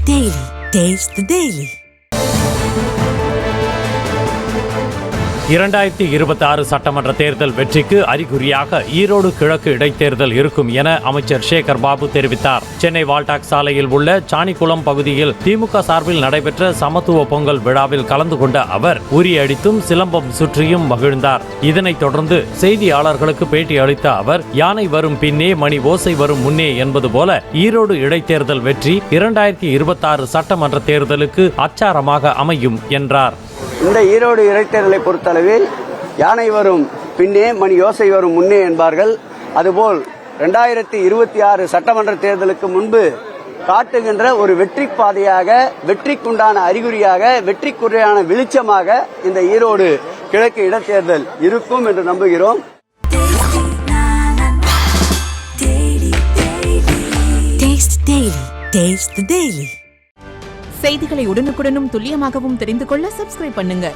Daily. Taste the Daily. 2026 சட்டமன்ற தேர்தல் வெற்றிக்கு அறிகுறியாக ஈரோடு கிழக்கு இடைத்தேர்தல் இருக்கும் என அமைச்சர் சேகர் பாபு தெரிவித்தார். சென்னை வால்டாக்ஸ் சாலையில் உள்ள சாணிக்குளம் பகுதியில் திமுக சார்பில் நடைபெற்ற சமத்துவ பொங்கல் விழாவில் கலந்து கொண்ட அவர் உரி அடித்தும் சிலம்பம் சுற்றியும் மகிழ்ந்தார். இதனைத் தொடர்ந்து செய்தியாளர்களுக்கு பேட்டி அளித்த அவர், யானை வரும் பின்னே மணி ஓசை வரும் முன்னே என்பது போல ஈரோடு இடைத்தேர்தல் வெற்றி 2026 சட்டமன்ற தேர்தலுக்கு அச்சாரமாக அமையும் என்றார். இந்த ஈரோடு இடைத்தேர்தலை பொறுத்தளவில் யானை வரும் பின்னே மணி யோசை வரும் முன்னே என்பார்கள். அதுபோல் 2026 சட்டமன்ற தேர்தலுக்கு முன்பு காட்டுகின்ற ஒரு வெற்றி பாதையாக, வெற்றிக்குண்டான அறிகுறியாக, வெற்றிக்குறையான வெளிச்சமாக இந்த ஈரோடு கிழக்கு இடைத்தேர்தல் இருக்கும் என்று நம்புகிறோம். Taste the Daily. செய்திகளை உடனுக்குடனும் துல்லியமாகவும் தெரிந்து கொள்ள சப்ஸ்கிரைப் பண்ணுங்க.